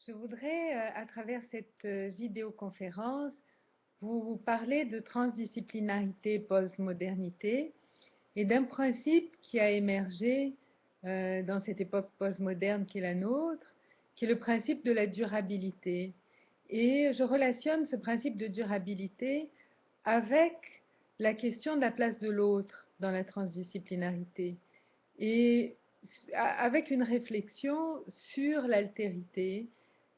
Je voudrais, à travers cette vidéoconférence, vous parler de transdisciplinarité postmodernité et d'un principe qui a émergé dans cette époque postmoderne qui est la nôtre, qui est le principe de la durabilité. Et je relationne ce principe de durabilité avec la question de la place de l'autre dans la transdisciplinarité et avec une réflexion sur l'altérité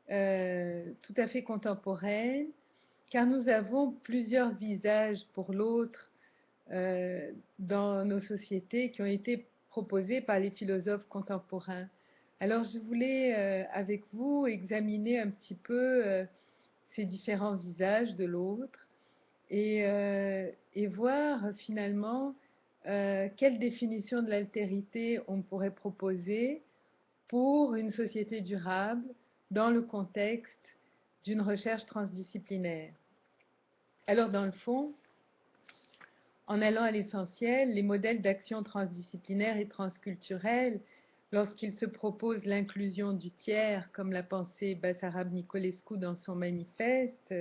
tout à fait contemporaine, car nous avons plusieurs visages pour l'autre dans nos sociétés qui ont été proposés par les philosophes contemporains. Alors je voulais avec vous examiner un petit peu ces différents visages de l'autre et voir finalement quelle définition de l'altérité on pourrait proposer pour une société durable dans le contexte d'une recherche transdisciplinaire. Alors dans le fond, en allant à l'essentiel, les modèles d'action transdisciplinaire et transculturelle, lorsqu'ils se proposent l'inclusion du tiers, comme l'a pensé Bassarab Nicolescu dans son manifeste,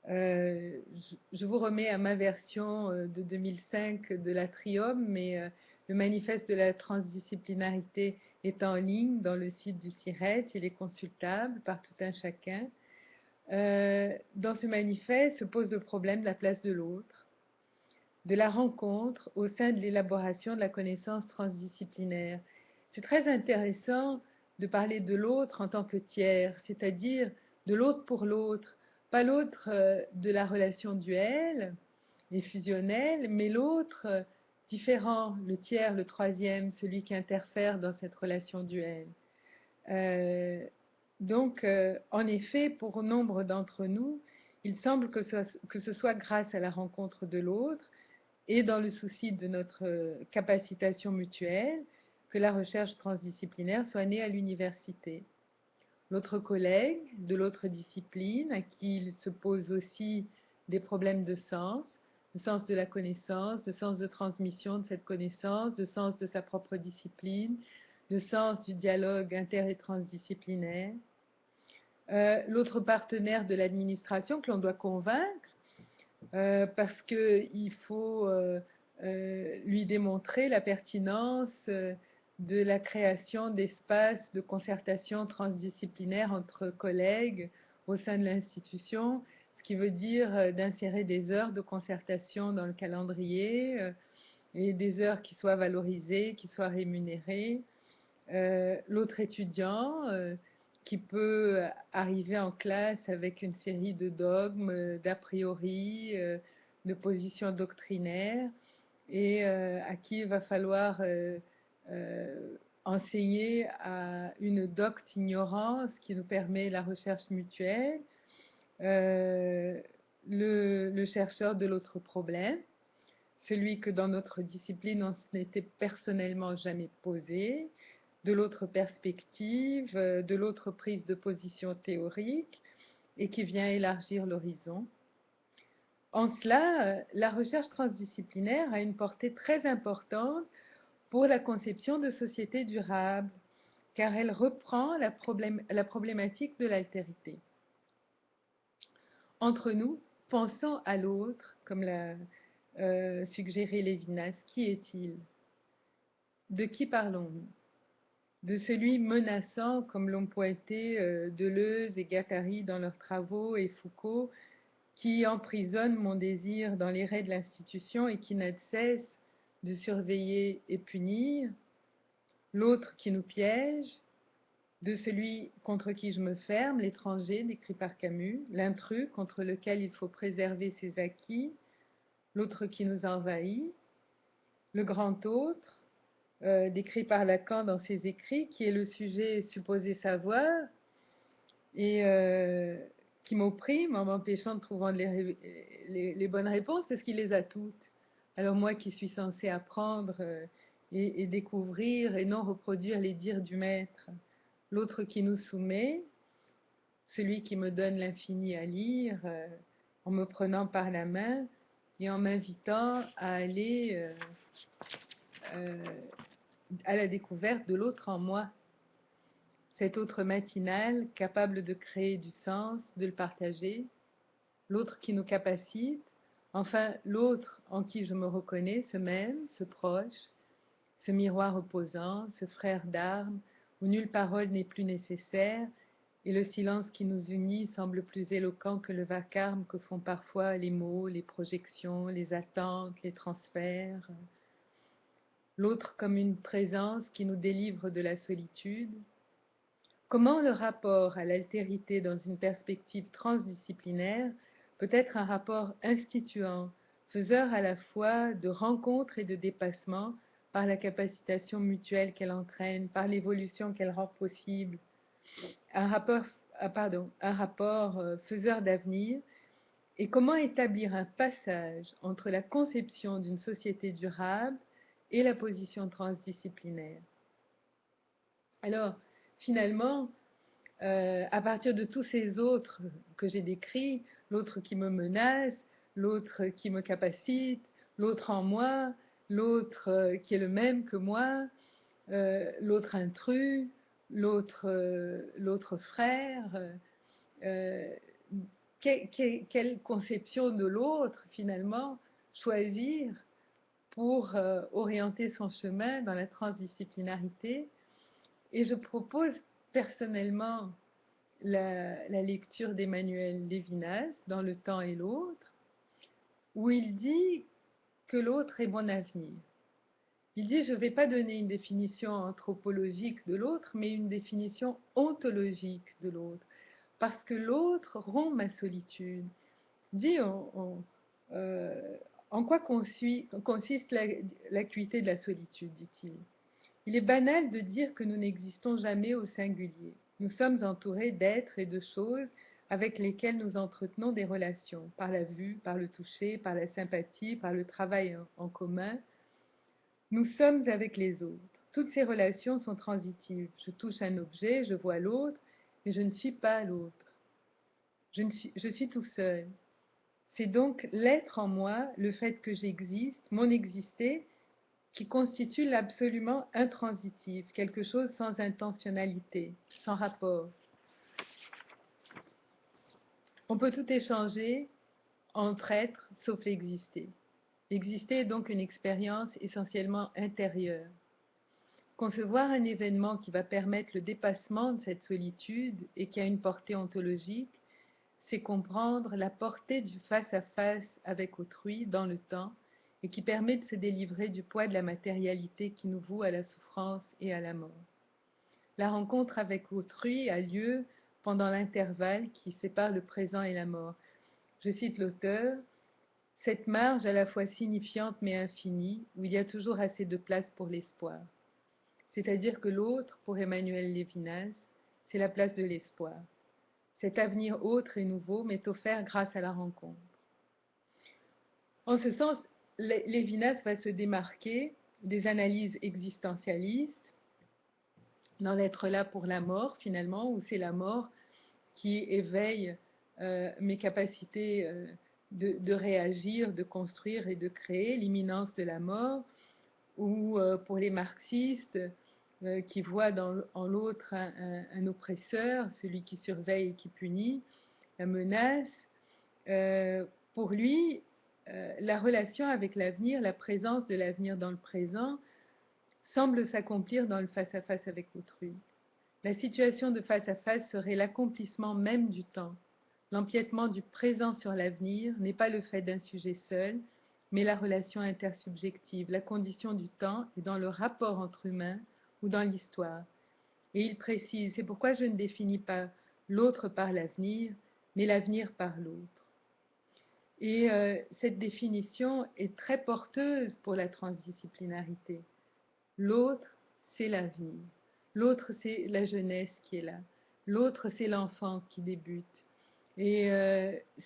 je vous remets à ma version de 2005 de l'Atrium, mais le manifeste de la transdisciplinarité est en ligne dans le site du CIRET, il est consultable par tout un chacun. Dans ce manifeste se pose le problème de la place de l'autre, de la rencontre au sein de l'élaboration de la connaissance transdisciplinaire. C'est très intéressant de parler de l'autre en tant que tiers, c'est-à-dire de l'autre pour l'autre, pas l'autre de la relation duelle et fusionnelle, mais l'autre différent, le tiers, le troisième, celui qui interfère dans cette relation duelle. Donc, en effet, pour nombre d'entre nous, il semble que ce soit grâce à la rencontre de l'autre et dans le souci de notre capacitation mutuelle que la recherche transdisciplinaire soit née à l'université. L'autre collègue de l'autre discipline, à qui il se pose aussi des problèmes de sens de la connaissance, de sens de transmission de cette connaissance, de sens de sa propre discipline, de sens du dialogue inter- et transdisciplinaire. L'autre partenaire de l'administration que l'on doit convaincre, parce qu'il faut lui démontrer la pertinence de la création d'espaces de concertation transdisciplinaire entre collègues au sein de l'institution, ce qui veut dire d'insérer des heures de concertation dans le calendrier et des heures qui soient valorisées, qui soient rémunérées. L'autre étudiant qui peut arriver en classe avec une série de dogmes, d'a priori, de positions doctrinaires et à qui il va falloir enseigner à une docte ignorance qui nous permet la recherche mutuelle, le chercheur de l'autre problème, celui que dans notre discipline on s'était personnellement jamais posé, de l'autre perspective, de l'autre prise de position théorique et qui vient élargir l'horizon. En cela, la recherche transdisciplinaire a une portée très importante pour la conception de sociétés durables, car elle reprend la problématique de l'altérité. Entre nous, pensons à l'autre, comme l'a suggéré Lévinas. Qui est-il? De qui parlons-nous? De celui menaçant, comme l'ont pointé Deleuze et Guattari dans leurs travaux, et Foucault, qui emprisonne mon désir dans les raies de l'institution et qui n'a de cesse de surveiller et punir, l'autre qui nous piège, de celui contre qui je me ferme, l'étranger décrit par Camus, l'intrus contre lequel il faut préserver ses acquis, l'autre qui nous envahit, le grand autre, décrit par Lacan dans ses écrits, qui est le sujet supposé savoir et qui m'opprime en m'empêchant de trouver les bonnes réponses parce qu'il les a toutes. Alors moi qui suis censée apprendre et découvrir et non reproduire les dires du maître, l'autre qui nous soumet, celui qui me donne l'infini à lire en me prenant par la main et en m'invitant à aller à la découverte de l'autre en moi. cet autre matinal capable de créer du sens, de le partager, l'autre qui nous capacite, enfin l'autre en qui je me reconnais, ce même, ce proche, ce miroir opposant, ce frère d'armes, où nulle parole n'est plus nécessaire, et le silence qui nous unit semble plus éloquent que le vacarme que font parfois les mots, les projections, les attentes, les transferts. L'autre comme une présence qui nous délivre de la solitude. Comment le rapport à l'altérité dans une perspective transdisciplinaire peut être un rapport instituant, faiseur à la fois de rencontre et de dépassement par la capacitation mutuelle qu'elle entraîne, par l'évolution qu'elle rend possible, un rapport, faiseur d'avenir, et comment établir un passage entre la conception d'une société durable et la position transdisciplinaire. Alors, finalement, à partir de tous ces autres que j'ai décrits, l'autre qui me menace, l'autre qui me capacite, l'autre en moi, l'autre qui est le même que moi, l'autre intrus, l'autre frère, quelle conception de l'autre finalement choisir pour orienter son chemin dans la transdisciplinarité. Et je propose personnellement la lecture d'Emmanuel Lévinas dans Le temps et l'autre, où il dit que l'autre est mon avenir. Il dit, je ne vais pas donner une définition anthropologique de l'autre, mais une définition ontologique de l'autre, parce que l'autre rompt ma solitude. Dit en quoi consiste l'acuité de la solitude, dit-il. Il est banal de dire que nous n'existons jamais au singulier. Nous sommes entourés d'êtres et de choses avec lesquels nous entretenons des relations, par la vue, par le toucher, par la sympathie, par le travail en commun. Nous sommes avec les autres. Toutes ces relations sont transitives. Je touche un objet, je vois l'autre, mais je ne suis pas l'autre. Je suis tout seul. C'est donc l'être en moi, le fait que j'existe, mon exister, qui constitue l'absolument intransitif, quelque chose sans intentionnalité, sans rapport. On peut tout échanger entre êtres sauf l'exister. L'exister est donc une expérience essentiellement intérieure. Concevoir un événement qui va permettre le dépassement de cette solitude et qui a une portée ontologique, c'est comprendre la portée du face-à-face avec autrui dans le temps et qui permet de se délivrer du poids de la matérialité qui nous voue à la souffrance et à la mort. La rencontre avec autrui a lieu pendant l'intervalle qui sépare le présent et la mort. Je cite l'auteur, « Cette marge à la fois signifiante mais infinie, où il y a toujours assez de place pour l'espoir. » C'est-à-dire que l'autre, pour Emmanuel Lévinas, c'est la place de l'espoir. Cet avenir autre et nouveau m'est offert grâce à la rencontre. En ce sens, Lévinas va se démarquer des analyses existentialistes dans l'être là pour la mort, finalement, où c'est la mort qui éveille mes capacités de réagir, de construire et de créer, l'imminence de la mort, ou pour les marxistes qui voient en l'autre un oppresseur, celui qui surveille et qui punit, la menace. Pour lui, la relation avec l'avenir, la présence de l'avenir dans le présent, semble s'accomplir dans le face-à-face avec autrui. La situation de face-à-face serait l'accomplissement même du temps. L'empiètement du présent sur l'avenir n'est pas le fait d'un sujet seul, mais la relation intersubjective, la condition du temps est dans le rapport entre humains ou dans l'histoire. Et il précise, c'est pourquoi je ne définis pas l'autre par l'avenir, mais l'avenir par l'autre. Et cette définition est très porteuse pour la transdisciplinarité. L'autre, c'est l'avenir. L'autre, c'est la jeunesse qui est là. L'autre, c'est l'enfant qui débute. Et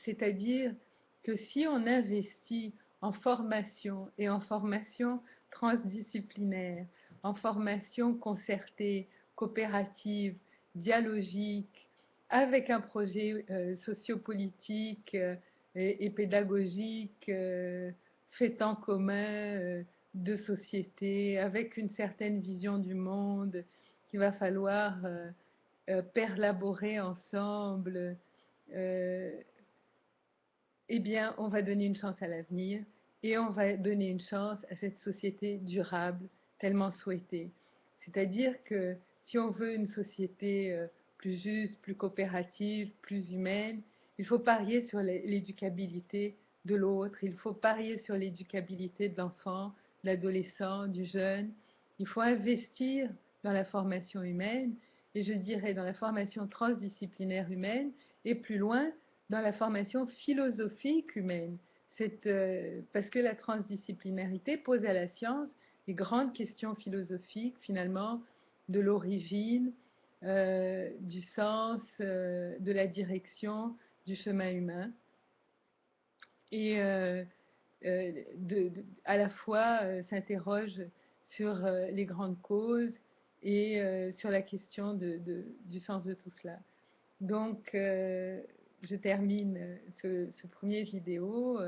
c'est-à-dire que si on investit en formation et en formation transdisciplinaire, en formation concertée, coopérative, dialogique, avec un projet sociopolitique et pédagogique fait en commun de société, avec une certaine vision du monde qu'il va falloir perlaborer ensemble, eh bien, on va donner une chance à l'avenir et on va donner une chance à cette société durable tellement souhaitée. C'est-à-dire que si on veut une société plus juste, plus coopérative, plus humaine, il faut parier sur l'éducabilité de l'autre, il faut parier sur l'éducabilité de l'enfant, de l'adolescent, du jeune. Il faut investir dans la formation humaine et je dirais dans la formation transdisciplinaire humaine et plus loin, dans la formation philosophique humaine. Parce que la transdisciplinarité pose à la science les grandes questions philosophiques, finalement, de l'origine, du sens, de la direction du chemin humain. Et à la fois s'interroge sur les grandes causes et sur la question du sens de tout cela. Donc, je termine ce premier vidéo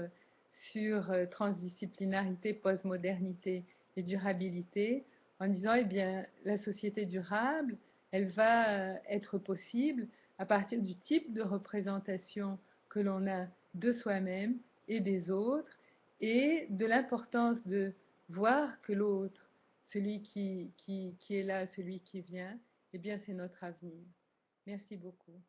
sur transdisciplinarité, postmodernité et durabilité en disant, eh bien, la société durable, elle va être possible à partir du type de représentation que l'on a de soi-même et des autres et de l'importance de voir que l'autre, celui qui est là, celui qui vient, eh bien, c'est notre avenir. Merci beaucoup.